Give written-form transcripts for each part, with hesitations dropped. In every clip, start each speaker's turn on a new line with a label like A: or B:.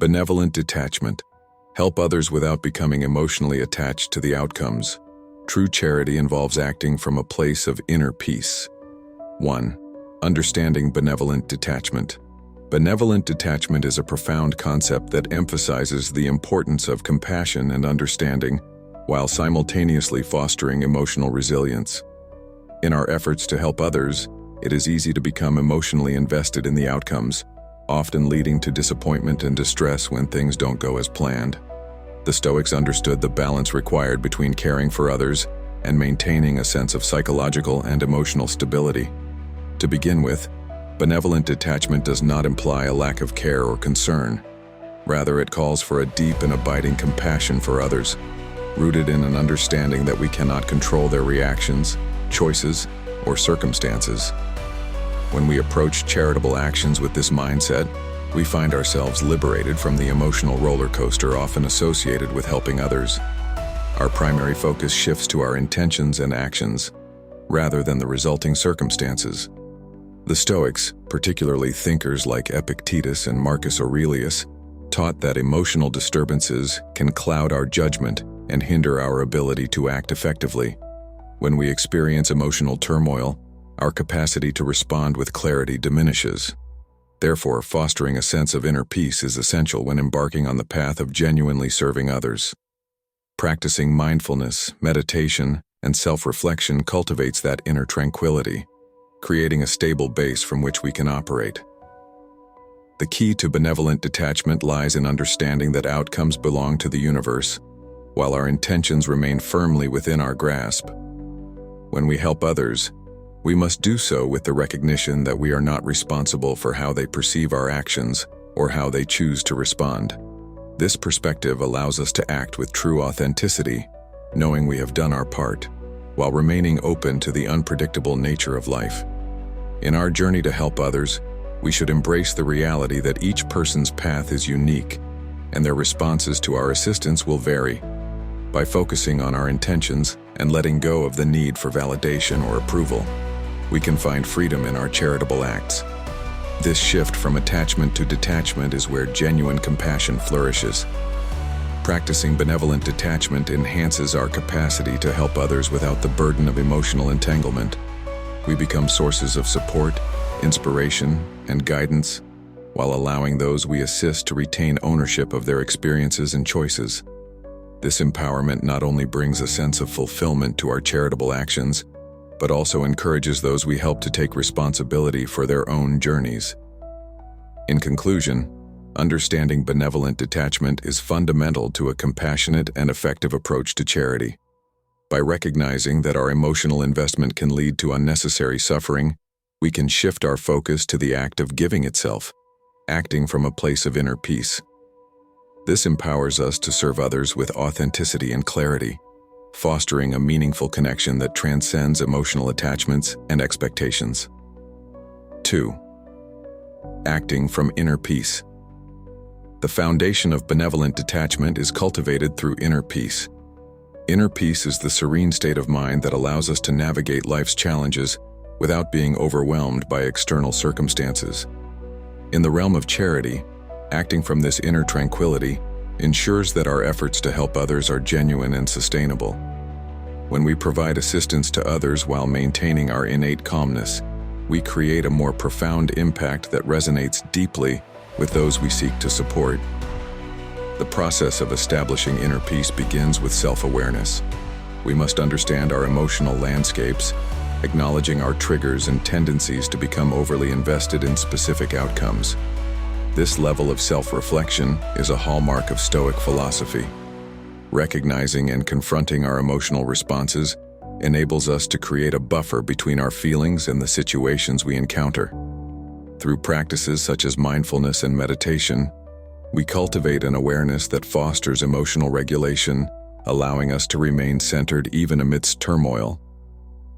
A: Benevolent detachment. Help others without becoming emotionally attached to the outcomes. True charity involves acting from a place of inner peace. 1. Understanding benevolent detachment. Benevolent detachment is a profound concept that emphasizes the importance of compassion and understanding while simultaneously fostering emotional resilience. In our efforts to help others, it is easy to become emotionally invested in the outcomes, often leading to disappointment and distress when things don't go as planned. The Stoics understood the balance required between caring for others and maintaining a sense of psychological and emotional stability. To begin with, benevolent detachment does not imply a lack of care or concern. Rather, it calls for a deep and abiding compassion for others, rooted in an understanding that we cannot control their reactions, choices, or circumstances. When we approach charitable actions with this mindset, we find ourselves liberated from the emotional roller coaster often associated with helping others. Our primary focus shifts to our intentions and actions, rather than the resulting circumstances. The Stoics, particularly thinkers like Epictetus and Marcus Aurelius, taught that emotional disturbances can cloud our judgment and hinder our ability to act effectively. When we experience emotional turmoil, our capacity to respond with clarity diminishes. Therefore, fostering a sense of inner peace is essential when embarking on the path of genuinely serving others. Practicing mindfulness, meditation, and self-reflection cultivates that inner tranquility, creating a stable base from which we can operate. The key to benevolent detachment lies in understanding that outcomes belong to the universe, while our intentions remain firmly within our grasp. When we help others, we must do so with the recognition that we are not responsible for how they perceive our actions or how they choose to respond. This perspective allows us to act with true authenticity, knowing we have done our part, while remaining open to the unpredictable nature of life. In our journey to help others, we should embrace the reality that each person's path is unique, and their responses to our assistance will vary. By focusing on our intentions and letting go of the need for validation or approval, we can find freedom in our charitable acts. This shift from attachment to detachment is where genuine compassion flourishes. Practicing benevolent detachment enhances our capacity to help others without the burden of emotional entanglement. We become sources of support, inspiration, and guidance, while allowing those we assist to retain ownership of their experiences and choices. This empowerment not only brings a sense of fulfillment to our charitable actions, but also encourages those we help to take responsibility for their own journeys. In conclusion, understanding benevolent detachment is fundamental to a compassionate and effective approach to charity. By recognizing that our emotional investment can lead to unnecessary suffering, we can shift our focus to the act of giving itself, acting from a place of inner peace. This empowers us to serve others with authenticity and clarity, fostering a meaningful connection that transcends emotional attachments and expectations. 2. Acting from inner peace. The foundation of benevolent detachment is cultivated through inner peace. Inner peace is the serene state of mind that allows us to navigate life's challenges without being overwhelmed by external circumstances. In the realm of charity, acting from this inner tranquility ensures that our efforts to help others are genuine and sustainable. When we provide assistance to others while maintaining our innate calmness, we create a more profound impact that resonates deeply with those we seek to support. The process of establishing inner peace begins with self-awareness. We must understand our emotional landscapes, acknowledging our triggers and tendencies to become overly invested in specific outcomes. This level of self-reflection is a hallmark of Stoic philosophy. Recognizing and confronting our emotional responses enables us to create a buffer between our feelings and the situations we encounter. Through practices such as mindfulness and meditation, we cultivate an awareness that fosters emotional regulation, allowing us to remain centered even amidst turmoil.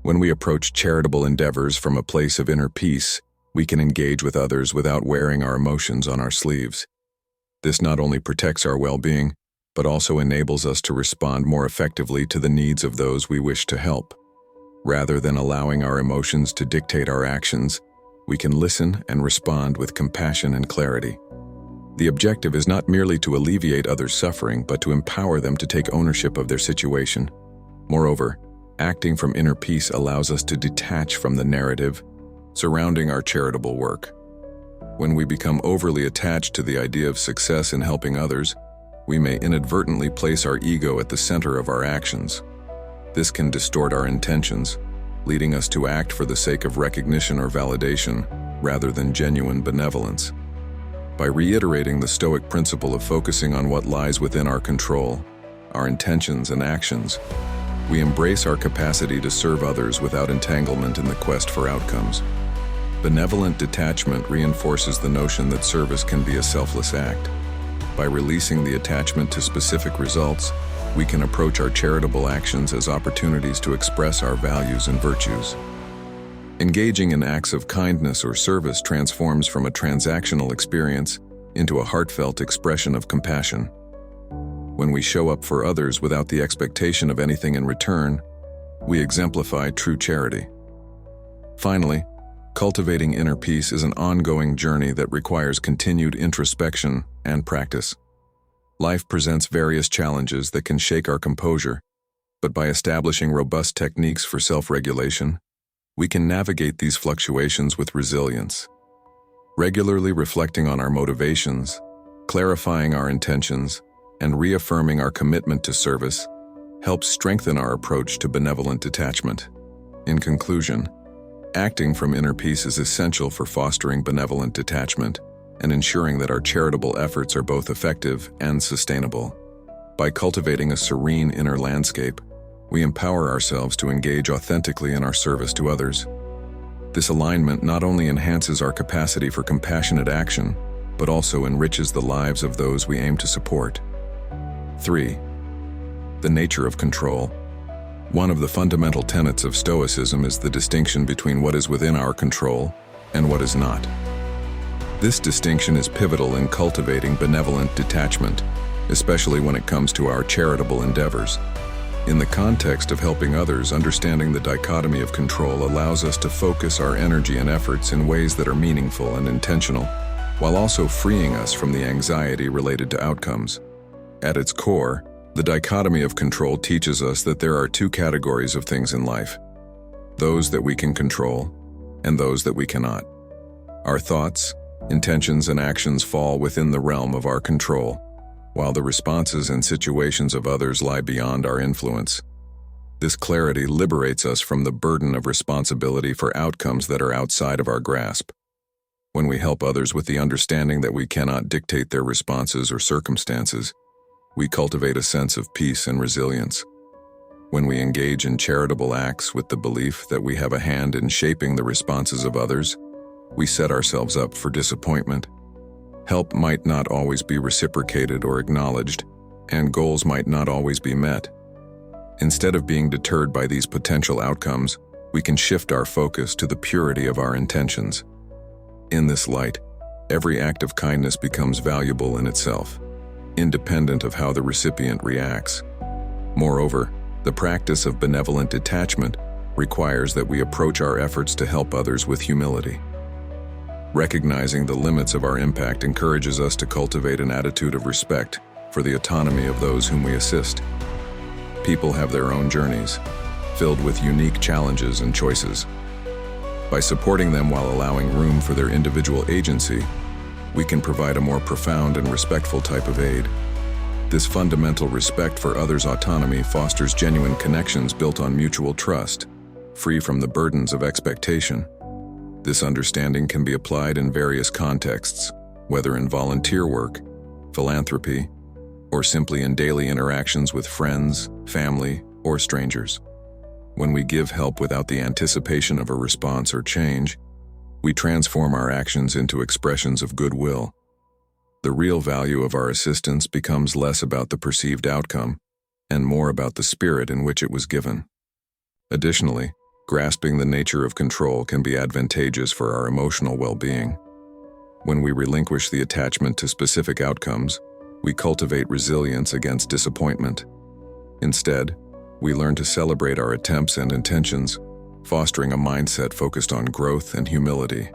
A: When we approach charitable endeavors from a place of inner peace, we can engage with others without wearing our emotions on our sleeves. This not only protects our well-being, but also enables us to respond more effectively to the needs of those we wish to help. Rather than allowing our emotions to dictate our actions, we can listen and respond with compassion and clarity. The objective is not merely to alleviate others' suffering, but to empower them to take ownership of their situation. Moreover, acting from inner peace allows us to detach from the narrative surrounding our charitable work. When we become overly attached to the idea of success in helping others, we may inadvertently place our ego at the center of our actions. This can distort our intentions, leading us to act for the sake of recognition or validation, rather than genuine benevolence. By reiterating the Stoic principle of focusing on what lies within our control, our intentions and actions, we embrace our capacity to serve others without entanglement in the quest for outcomes. Benevolent detachment reinforces the notion that service can be a selfless act. By releasing the attachment to specific results, we can approach our charitable actions as opportunities to express our values and virtues. Engaging in acts of kindness or service transforms from a transactional experience into a heartfelt expression of compassion. When we show up for others without the expectation of anything in return, we exemplify true charity. Finally, cultivating inner peace is an ongoing journey that requires continued introspection and practice. Life presents various challenges that can shake our composure, but by establishing robust techniques for self-regulation, we can navigate these fluctuations with resilience. Regularly reflecting on our motivations, clarifying our intentions, and reaffirming our commitment to service helps strengthen our approach to benevolent detachment. In conclusion, acting from inner peace is essential for fostering benevolent detachment and ensuring that our charitable efforts are both effective and sustainable. By cultivating a serene inner landscape, we empower ourselves to engage authentically in our service to others. This alignment not only enhances our capacity for compassionate action, but also enriches the lives of those we aim to support. 3. The nature of control. One of the fundamental tenets of Stoicism is the distinction between what is within our control and what is not. This distinction is pivotal in cultivating benevolent detachment, especially when it comes to our charitable endeavors. In the context of helping others, understanding the dichotomy of control allows us to focus our energy and efforts in ways that are meaningful and intentional, while also freeing us from the anxiety related to outcomes. At its core, the dichotomy of control teaches us that there are two categories of things in life: those that we can control and those that we cannot. Our thoughts, intentions, and actions fall within the realm of our control, while the responses and situations of others lie beyond our influence. This clarity liberates us from the burden of responsibility for outcomes that are outside of our grasp. When we help others with the understanding that we cannot dictate their responses or circumstances, we cultivate a sense of peace and resilience. When we engage in charitable acts with the belief that we have a hand in shaping the responses of others, we set ourselves up for disappointment. Help might not always be reciprocated or acknowledged, and goals might not always be met. Instead of being deterred by these potential outcomes, we can shift our focus to the purity of our intentions. In this light, every act of kindness becomes valuable in itself, independent of how the recipient reacts. Moreover, the practice of benevolent detachment requires that we approach our efforts to help others with humility. Recognizing the limits of our impact encourages us to cultivate an attitude of respect for the autonomy of those whom we assist. People have their own journeys, filled with unique challenges and choices. By supporting them while allowing room for their individual agency, we can provide a more profound and respectful type of aid. This fundamental respect for others' autonomy fosters genuine connections built on mutual trust, free from the burdens of expectation. This understanding can be applied in various contexts, whether in volunteer work, philanthropy, or simply in daily interactions with friends, family, or strangers. When we give help without the anticipation of a response or change, we transform our actions into expressions of goodwill. The real value of our assistance becomes less about the perceived outcome and more about the spirit in which it was given. Additionally, grasping the nature of control can be advantageous for our emotional well-being. When we relinquish the attachment to specific outcomes, we cultivate resilience against disappointment. Instead, we learn to celebrate our attempts and intentions, fostering a mindset focused on growth and humility.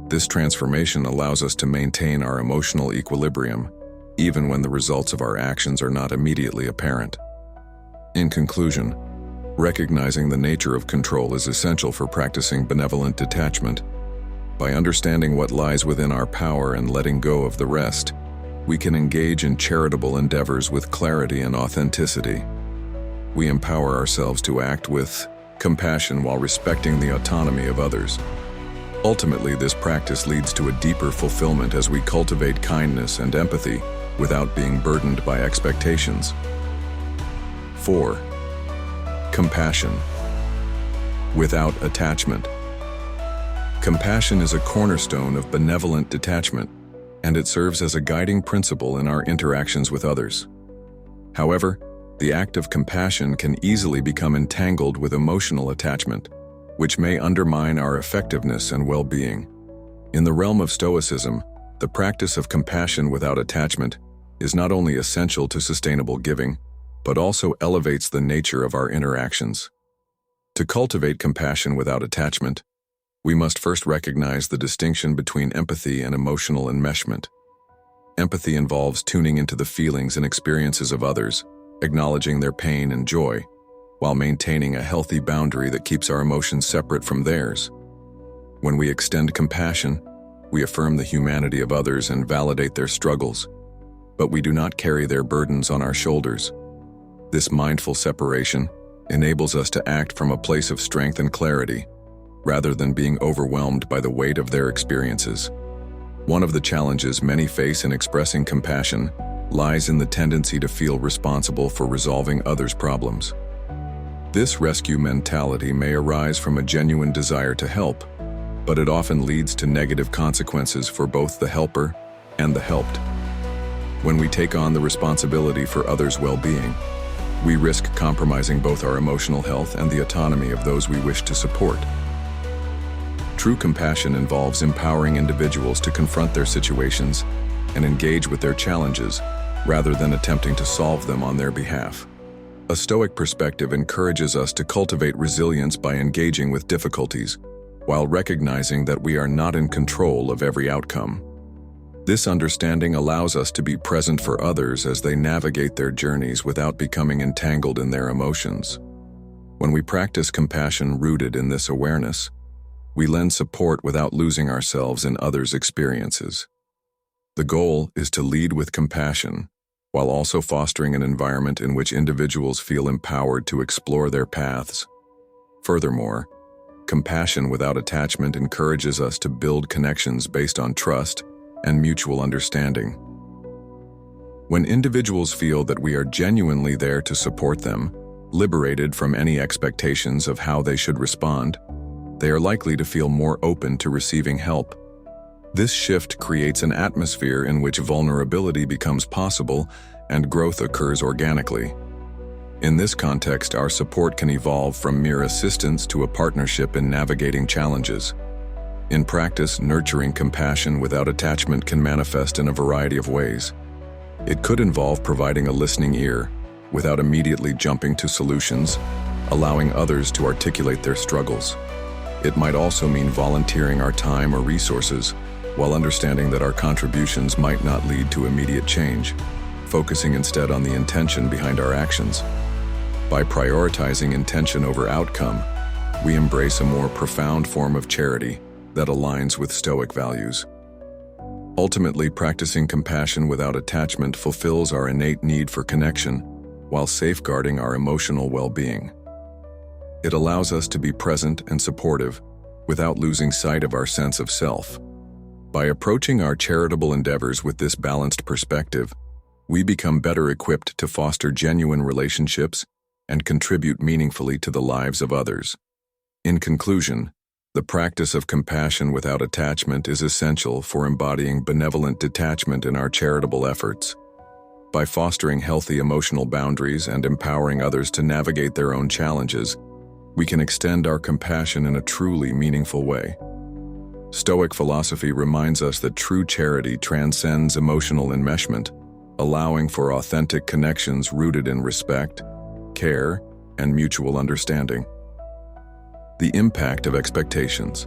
A: This transformation allows us to maintain our emotional equilibrium, even when the results of our actions are not immediately apparent. In conclusion, recognizing the nature of control is essential for practicing benevolent detachment. By understanding what lies within our power and letting go of the rest, we can engage in charitable endeavors with clarity and authenticity. We empower ourselves to act with compassion while respecting the autonomy of others. Ultimately, this practice leads to a deeper fulfillment as we cultivate kindness and empathy without being burdened by expectations. 4. Compassion without attachment. Compassion is a cornerstone of benevolent detachment, and it serves as a guiding principle in our interactions with others. However, the act of compassion can easily become entangled with emotional attachment, which may undermine our effectiveness and well-being. In the realm of Stoicism, the practice of compassion without attachment is not only essential to sustainable giving, but also elevates the nature of our interactions. To cultivate compassion without attachment, we must first recognize the distinction between empathy and emotional enmeshment. Empathy involves tuning into the feelings and experiences of others, acknowledging their pain and joy, while maintaining a healthy boundary that keeps our emotions separate from theirs. When we extend compassion, we affirm the humanity of others and validate their struggles, but we do not carry their burdens on our shoulders. This mindful separation enables us to act from a place of strength and clarity, rather than being overwhelmed by the weight of their experiences. One of the challenges many face in expressing compassion lies in the tendency to feel responsible for resolving others' problems. This rescue mentality may arise from a genuine desire to help, but it often leads to negative consequences for both the helper and the helped. When we take on the responsibility for others' well-being, we risk compromising both our emotional health and the autonomy of those we wish to support. True compassion involves empowering individuals to confront their situations and engage with their challenges, rather than attempting to solve them on their behalf. A Stoic perspective encourages us to cultivate resilience by engaging with difficulties, while recognizing that we are not in control of every outcome. This understanding allows us to be present for others as they navigate their journeys without becoming entangled in their emotions. When we practice compassion rooted in this awareness, we lend support without losing ourselves in others' experiences. The goal is to lead with compassion, while also fostering an environment in which individuals feel empowered to explore their paths. Furthermore, compassion without attachment encourages us to build connections based on trust and mutual understanding. When individuals feel that we are genuinely there to support them, liberated from any expectations of how they should respond, they are likely to feel more open to receiving help. This shift creates an atmosphere in which vulnerability becomes possible and growth occurs organically. In this context, our support can evolve from mere assistance to a partnership in navigating challenges. In practice, nurturing compassion without attachment can manifest in a variety of ways. It could involve providing a listening ear, without immediately jumping to solutions, allowing others to articulate their struggles. It might also mean volunteering our time or resources, while understanding that our contributions might not lead to immediate change, focusing instead on the intention behind our actions. By prioritizing intention over outcome, we embrace a more profound form of charity that aligns with Stoic values. Ultimately, practicing compassion without attachment fulfills our innate need for connection, while safeguarding our emotional well-being. It allows us to be present and supportive, without losing sight of our sense of self. By approaching our charitable endeavors with this balanced perspective, we become better equipped to foster genuine relationships and contribute meaningfully to the lives of others. In conclusion, the practice of compassion without attachment is essential for embodying benevolent detachment in our charitable efforts. By fostering healthy emotional boundaries and empowering others to navigate their own challenges, we can extend our compassion in a truly meaningful way. Stoic philosophy reminds us that true charity transcends emotional enmeshment, allowing for authentic connections rooted in respect, care, and mutual understanding. The impact of expectations.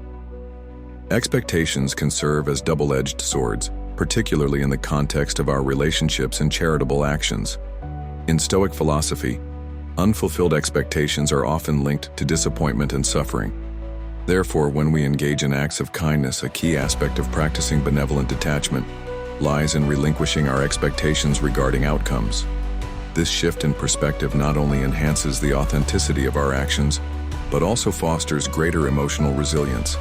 A: Expectations can serve as double-edged swords, particularly in the context of our relationships and charitable actions. In Stoic philosophy, unfulfilled expectations are often linked to disappointment and suffering. Therefore, when we engage in acts of kindness, a key aspect of practicing benevolent detachment lies in relinquishing our expectations regarding outcomes. This shift in perspective not only enhances the authenticity of our actions, but also fosters greater emotional resilience.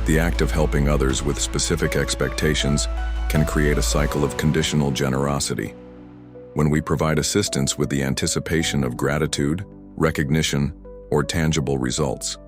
A: The act of helping others with specific expectations can create a cycle of conditional generosity. When we provide assistance with the anticipation of gratitude, recognition, or tangible results,